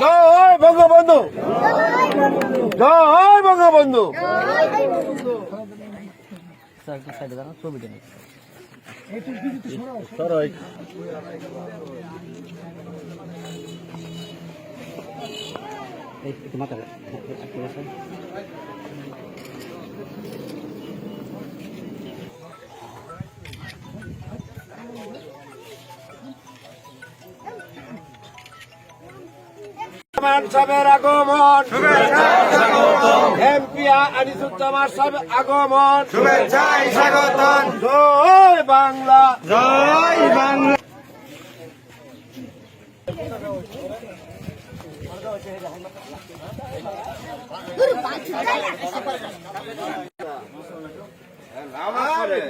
জয় বঙ্গবন্ধু, জয় বঙ্গবন্ধু। ছবিটা মাথা সাহেবের আগমন, এমপি আনিসুজ্জামান সাহেবের আগমন, শুভেচ্ছায় স্বাগতম। জয় বাংলা, জয় বাংলা। আমারে